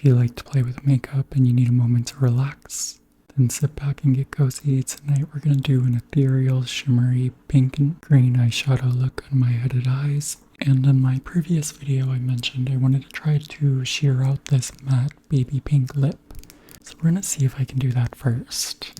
If you like to play with makeup and you need a moment to relax, then sit back and get cozy. Tonight we're going to do an ethereal, shimmery pink and green eyeshadow look on my hooded eyes. And in my previous video I mentioned I wanted to try to sheer out this matte baby pink lip. So we're going to see if I can do that first.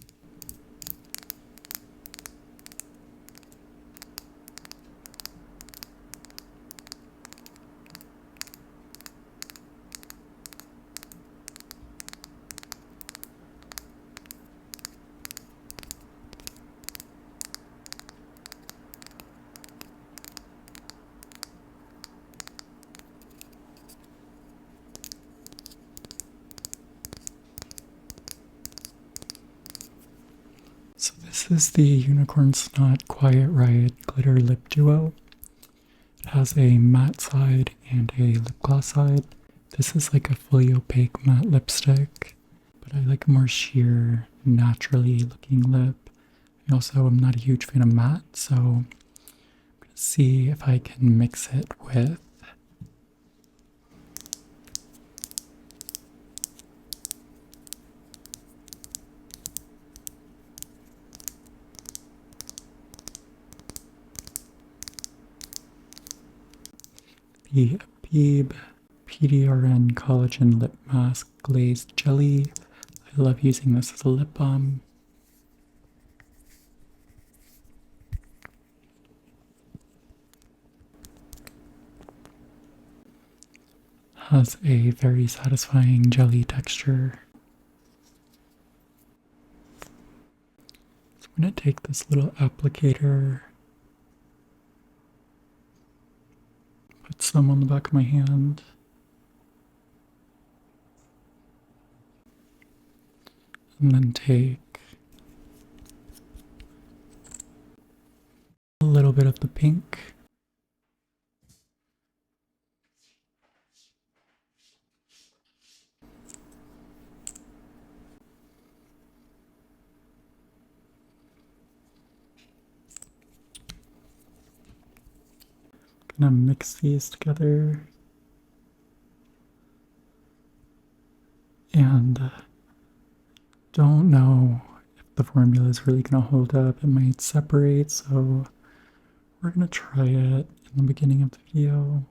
So this is the Unicorn Snot Quiet Riot Glitter Lip Duo. It has a matte side and a lip gloss side. This is like a fully opaque matte lipstick, but I like a more sheer, naturally looking lip. I also am not a huge fan of matte, so I'm going to see if I can mix it with the Abib PDRN Collagen Lip Mask Glazed Jelly. I love using this as a lip balm. Has a very satisfying jelly texture. So I'm going to take this little applicator, put some on the back of my hand, and then take a little bit of the pink. Gonna mix these together, and don't know if the formula is really gonna hold up. It might separate, so we're gonna try it in the beginning of the video,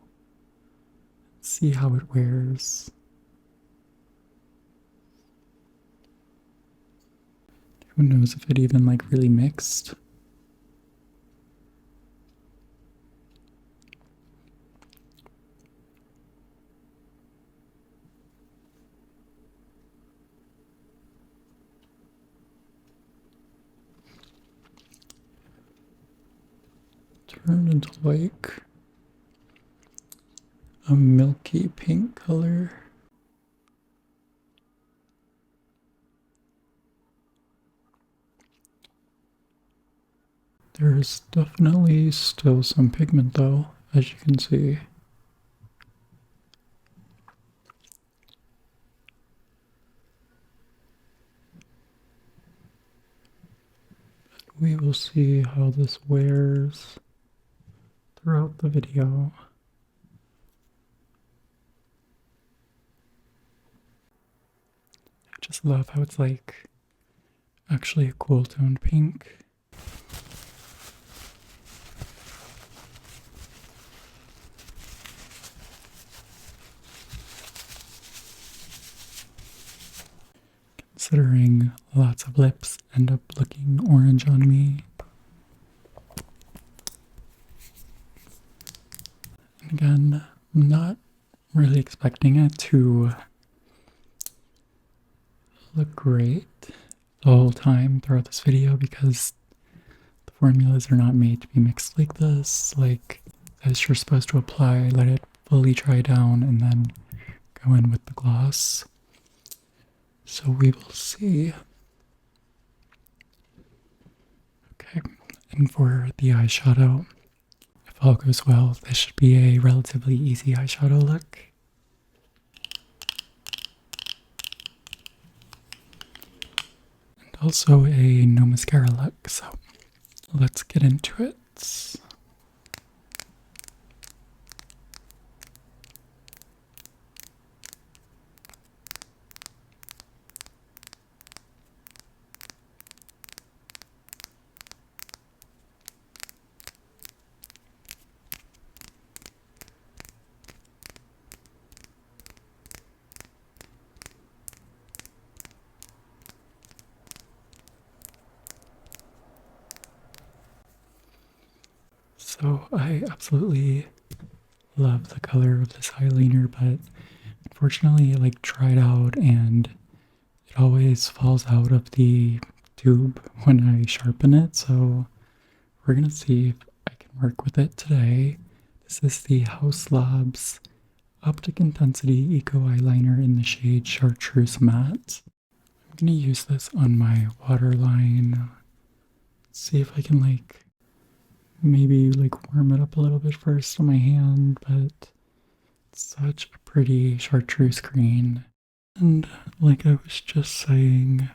see how it wears. Who knows if it even like really mixed. Turned into like a milky pink color. There's definitely still some pigment though, as you can see. But we will see how this wears throughout the video. I just love how it's like actually a cool toned pink. Considering lots of lips end up looking orange on me. And again, I'm not really expecting it to look great the whole time throughout this video because the formulas are not made to be mixed like this. Like this, you're supposed to apply, let it fully dry down, and then go in with the gloss. So we will see. Okay, and for the eyeshadow, if all goes well, this should be a relatively easy eyeshadow look. And also a no mascara look, so let's get into it. So I absolutely love the color of this eyeliner, but unfortunately it like dried out and it always falls out of the tube when I sharpen it. So we're gonna see if I can work with it today. This is the Haus Labs Optic Intensity Eco Eyeliner in the shade Chartreuse Matte. I'm gonna use this on my waterline. See if I can like maybe like warm it up a little bit first on my hand, but it's such a pretty chartreuse green. And like I was just saying,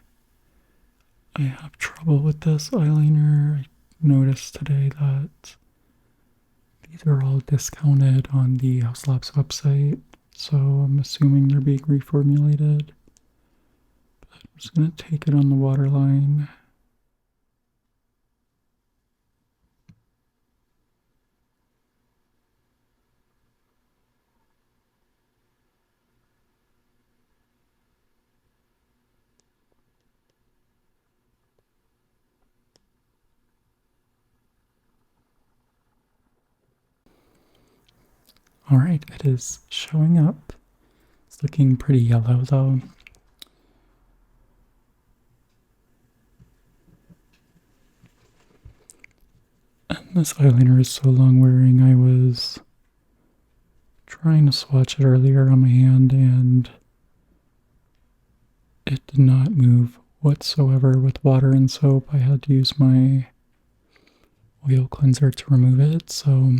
I have trouble with this eyeliner. I noticed today that these are all discounted on the Haus Labs website, so I'm assuming they're being reformulated. But I'm just gonna take it on the waterline. Alright, it is showing up. It's looking pretty yellow though. And this eyeliner is so long wearing, I was trying to swatch it earlier on my hand and it did not move whatsoever with water and soap. I had to use my oil cleanser to remove it, so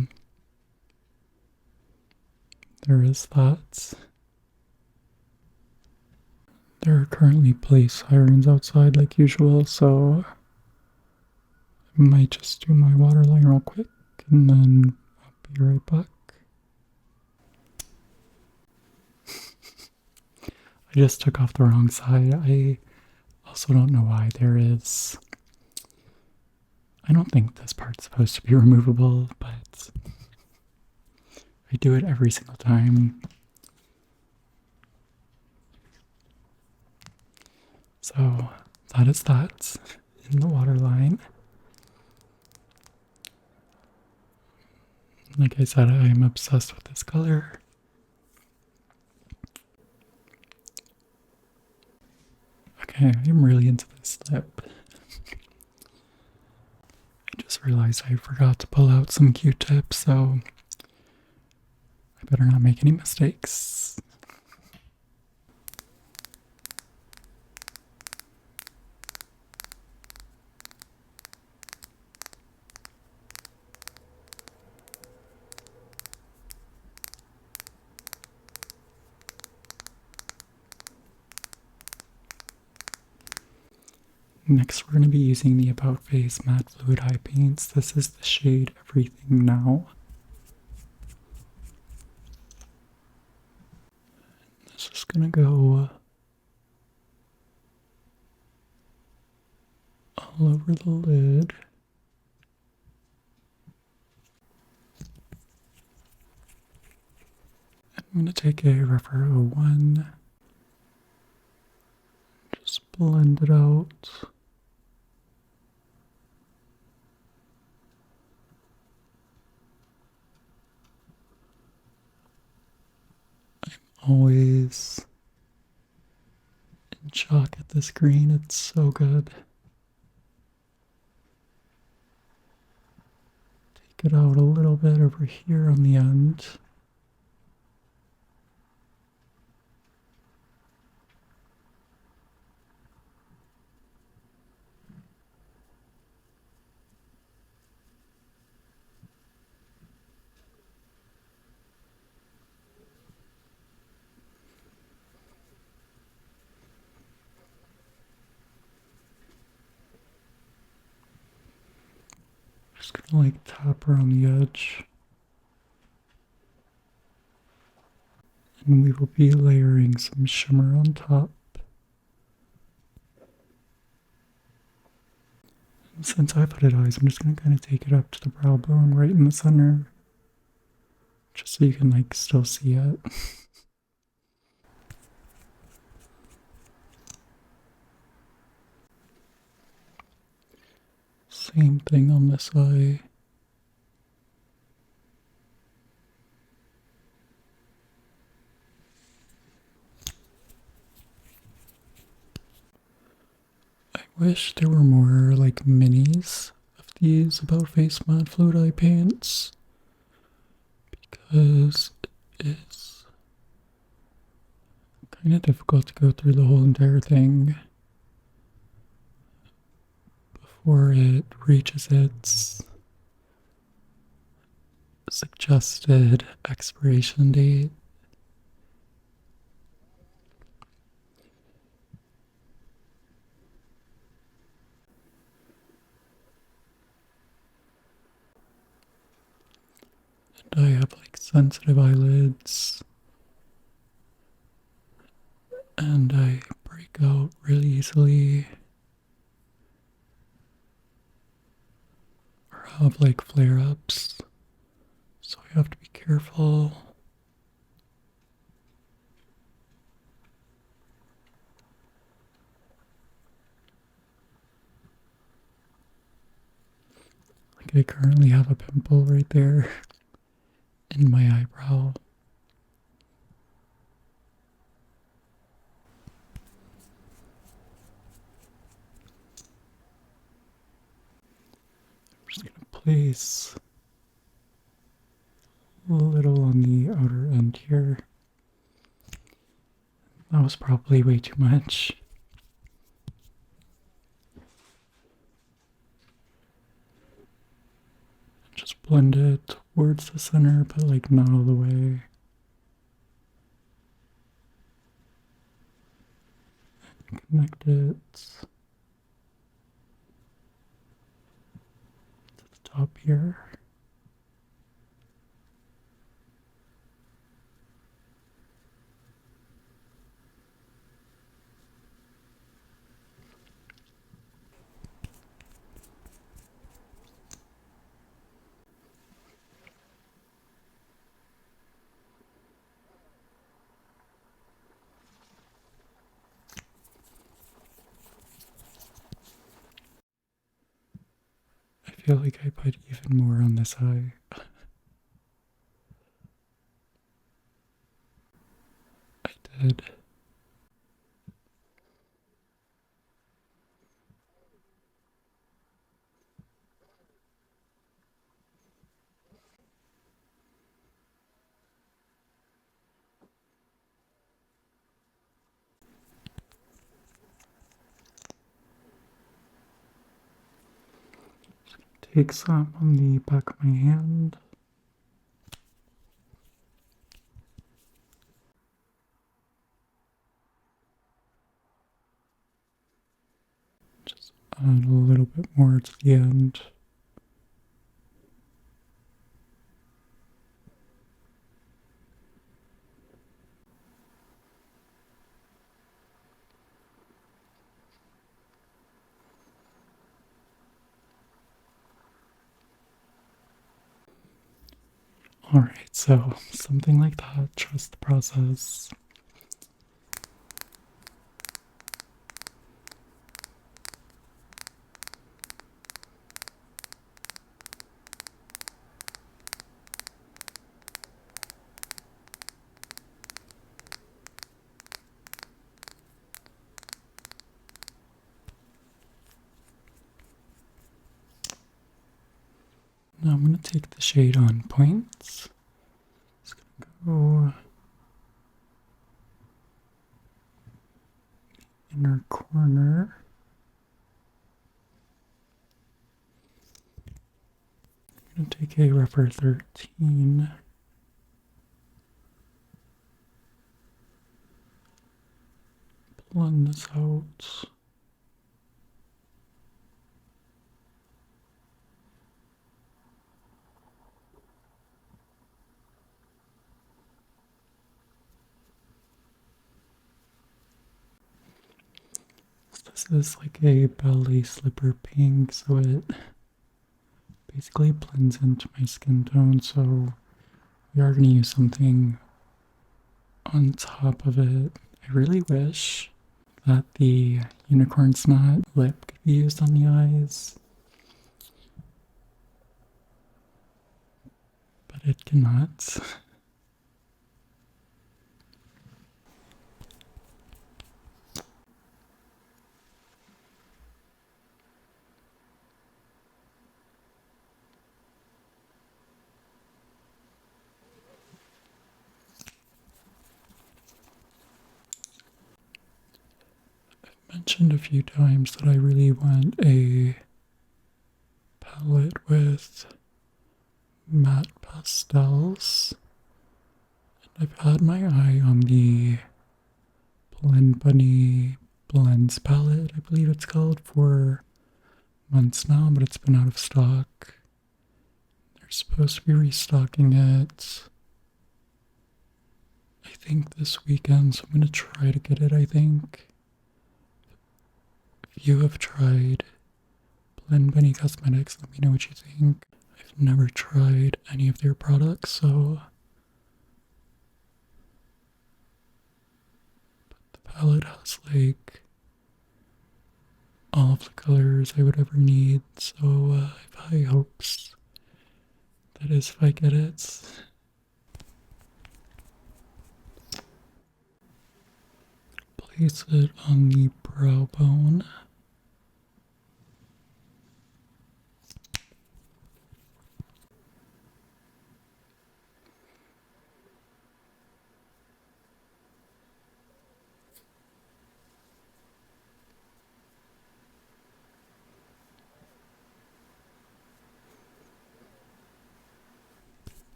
there is that. There are currently police sirens outside like usual, so I might just do my waterline real quick and then I'll be right back. I just took off the wrong side. I also don't know why there is... I don't think this part's supposed to be removable, but I do it every single time. So that is that in the waterline. Like I said, I am obsessed with this color. Okay, I'm really into this lip. I just realized I forgot to pull out some Q-tips, so I better not make any mistakes. Next, we're going to be using the About Face Matte Fluid Eye Paints. This is the shade Everything Now. This is going to go all over the lid. I'm going to take a Rephr 01, just blend it out. Always in shock at this green, it's so good. Take it out a little bit over here on the end. Just gonna like tap around the edge. And we will be layering some shimmer on top. And since I've hooded eyes, I'm just gonna kind of take it up to the brow bone right in the center. Just so you can like still see it. Same thing on this eye. Wish there were more like minis of these About Face Matte Fluid Eye Paints, because it's kind of difficult to go through the whole entire thing before it reaches its suggested expiration date. And I have like sensitive eyelids, and I break out really easily, or have like flare-ups, so I have to be careful. Like I currently have a pimple right there in my eyebrow. I'm just gonna place a little on the outer end here. That was probably way too much. Just blend it towards the center, but like not all the way. Connect it to the top here. I feel like I put even more on this eye. I did. Take some on the back of my hand. Just add a little bit more to the end. Alright, so something like that. Trust the process. Now I'm going to take the shade on Points. Just going to go inner corner. I'm going to take a rougher 13. Blend this out. This is like a ballet slipper pink, so it basically blends into my skin tone, so we are going to use something on top of it. I really wish that the unicorn snot lip could be used on the eyes, but it cannot. mentioned a few times that I really want a palette with matte pastels. And I've had my eye on the Blend Bunny Blends palette, I believe it's called, for months now, but it's been out of stock. They're supposed to be restocking it, I think, this weekend, so I'm going to try to get it, I think. If you have tried Blend Bunny Cosmetics, let me know what you think. I've never tried any of their products, so... But the palette has, like, all of the colors I would ever need, so I have high hopes. That is, if I get it. Place it on the brow bone.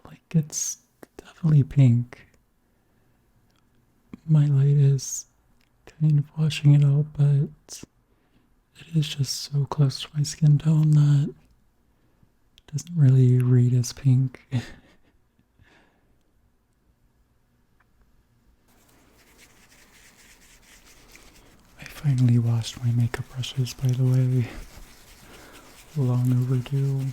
Like, it's definitely pink. My light is kind of washing it out, but it is just so close to my skin tone that it doesn't really read as pink. I finally washed my makeup brushes, by the way. Long overdue.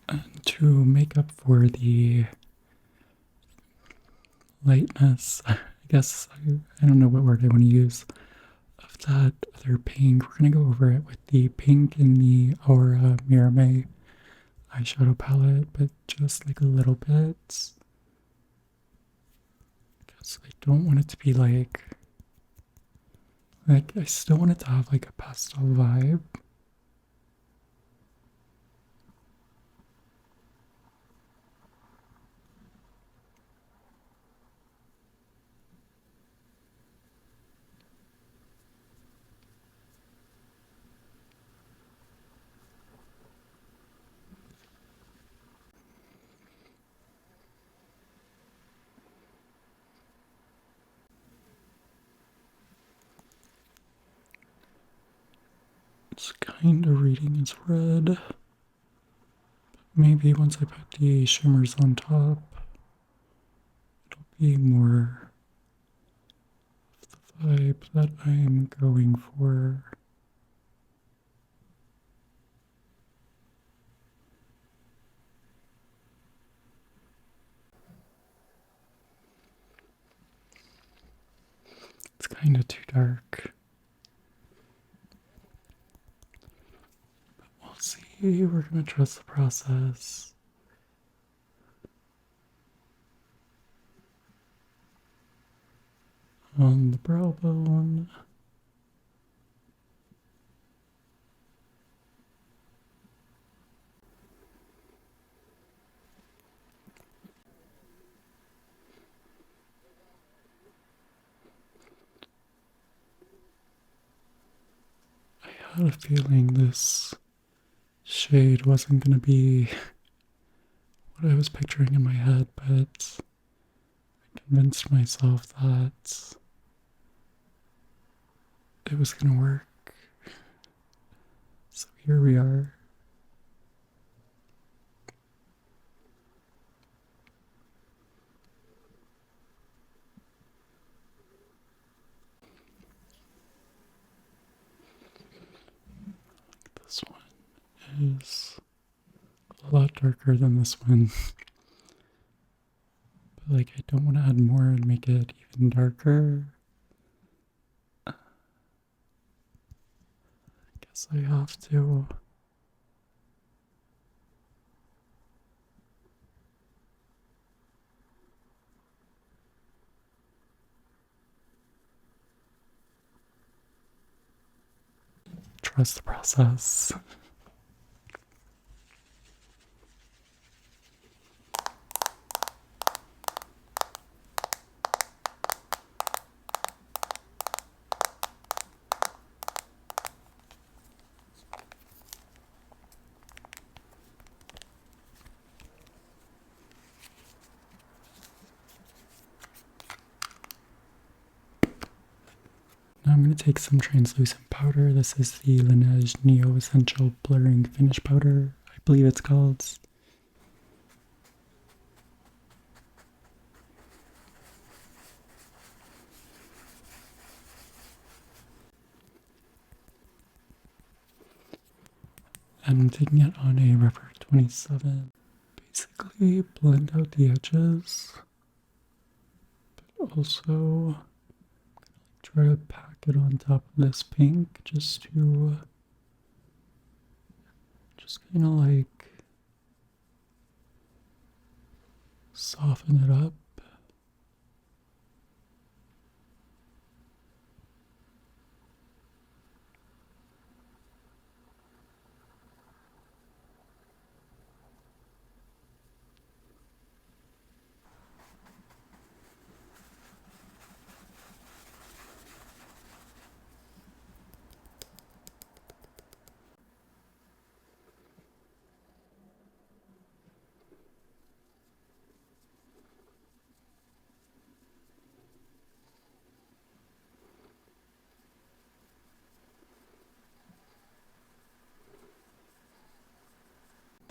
And to make up for the lightness, I guess, I don't know what word I want to use, of that other pink, we're going to go over it with the pink in the AORA Mírame eyeshadow palette, but just like a little bit. Because I don't want it to be like, I still want it to have like a pastel vibe. It's kind of reading as red. Maybe once I put the shimmers on top, it'll be more of the vibe that I am going for. It's kind of too dark. But we'll see. We're going to trust the process. On the brow bone. I had a feeling this shade wasn't going to be what I was picturing in my head, but I convinced myself that it was going to work. So here we are. is a lot darker than this one. But like, I don't want to add more and make it even darker. I guess I have to. Trust the process. Now I'm going to take some translucent powder. This is the LANEIGE Neo Essential Blurring Finish Powder, I believe it's called. And I'm taking it on a Rubber 27. Basically blend out the edges, but also try to pack it on top of this pink just to kind of like soften it up.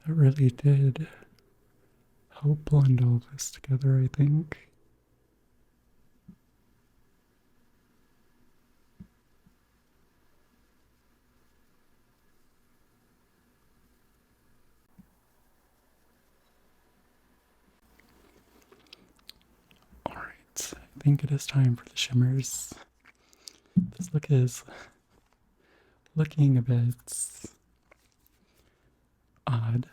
That really did help blend all this together, I think. Alright, I think it is time for the shimmers. This look is looking a bit odd.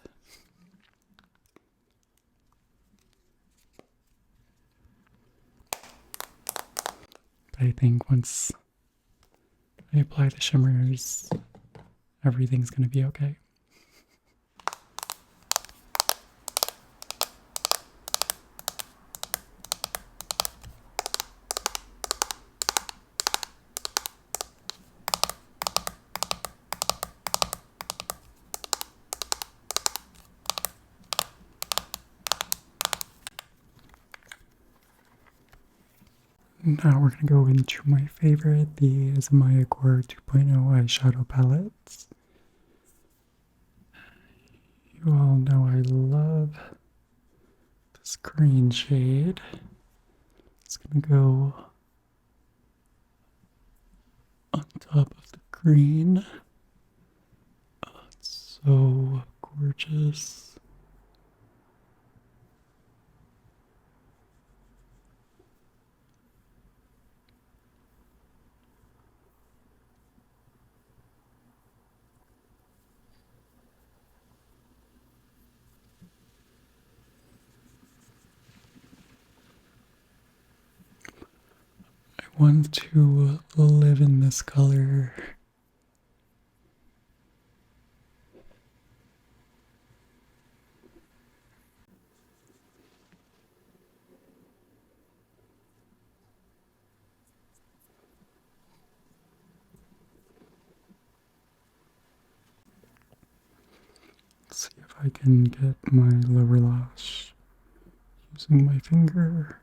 But I think once I apply the shimmers, everything's going to be okay. Now we're going to go into my favorite, the ISAMAYA Core 2.0 Eyeshadow Palette. You all know I love this green shade. It's going to go on top of the green. Oh, it's so gorgeous. I want to live in this color. Let's see if I can get my lower lash using my finger.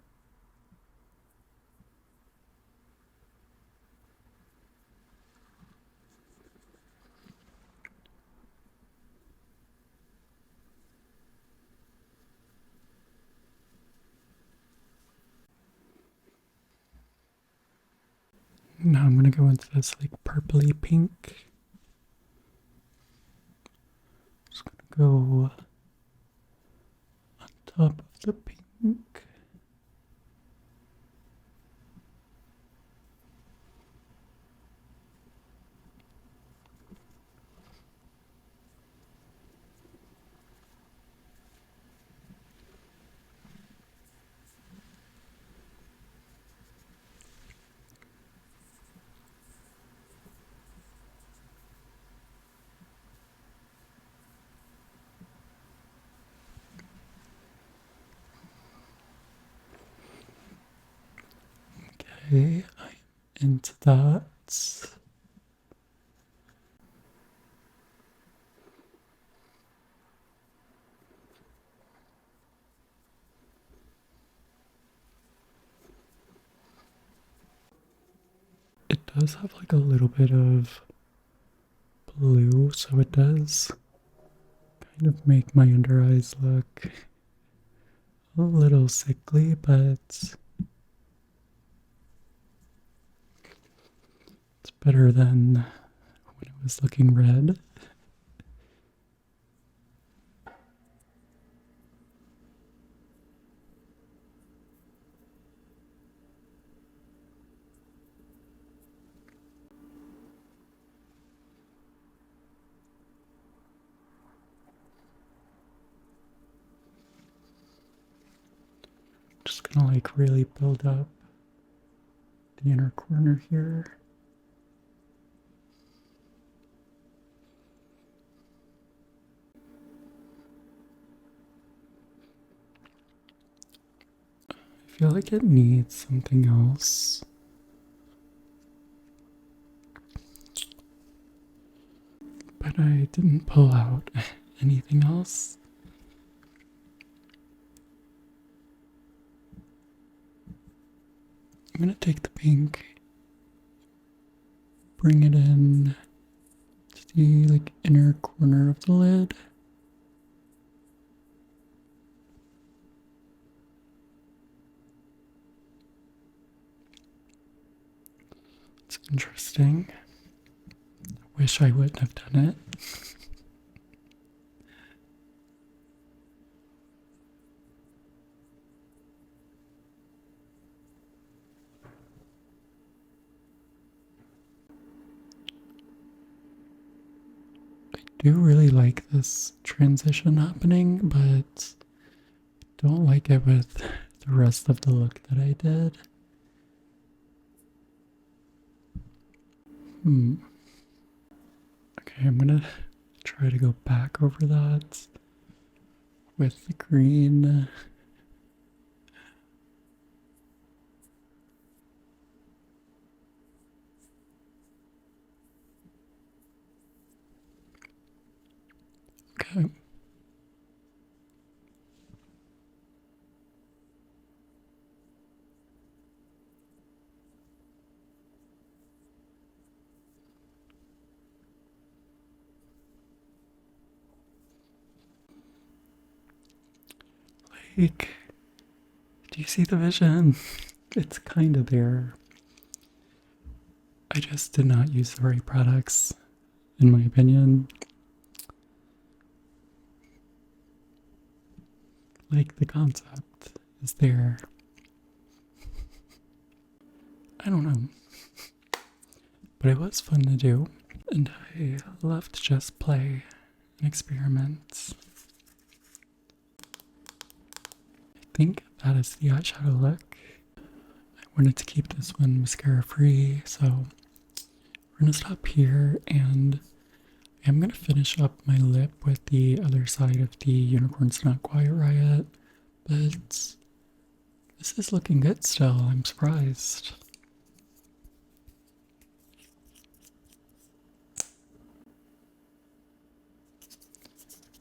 Now I'm going to go into this like purpley pink. go on top of the pink. Okay, I'm into that. It does have like a little bit of blue, so it does kind of make my under eyes look a little sickly, but it's better than when it was looking red. Just gonna like really build up the inner corner here. I feel like it needs something else. But I didn't pull out anything else. I'm gonna take the pink, bring it in to the like inner corner of the lid. It's interesting. I wish I wouldn't have done it. I do really like this transition happening, but don't like it with the rest of the look that I did. Okay, I'm gonna try to go back over that with the green. Okay. Like, do you see the vision? It's kind of there. I just did not use the right products, in my opinion. Like, the concept is there. I don't know. But it was fun to do. And I love to just play and experiment. I think that is the eyeshadow look. I wanted to keep this one mascara free, so we're gonna stop here, and I'm gonna finish up my lip with the other side of the Unicorn Snot Quiet Riot, but this is looking good still. I'm surprised.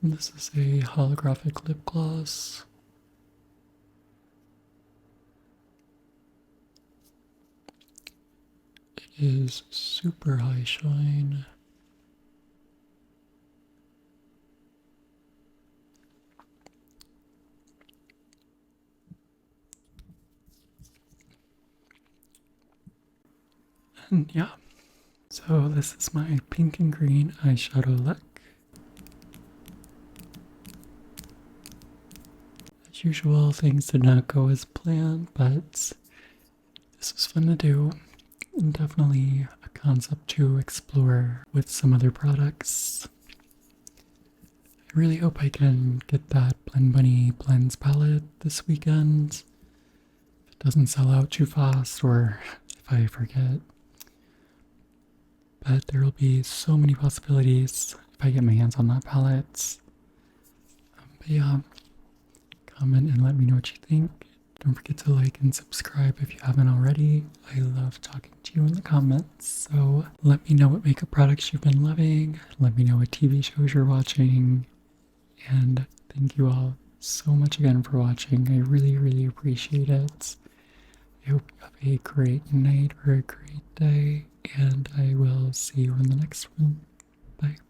And this is a holographic lip gloss. It is super high shine. And yeah, so this is my pink and green eyeshadow look. As usual, things did not go as planned, but this was fun to do. And definitely a concept to explore with some other products. I really hope I can get that Blend Bunny Blends palette this weekend. If it doesn't sell out too fast or if I forget. But there will be so many possibilities if I get my hands on that palette. But yeah, comment and let me know what you think. Don't forget to like and subscribe if you haven't already. I love talking to you in the comments. So let me know what makeup products you've been loving. Let me know what TV shows you're watching. And thank you all so much again for watching. I really, really appreciate it. I hope you have a great night or a great day. And I will see you in the next one. Bye.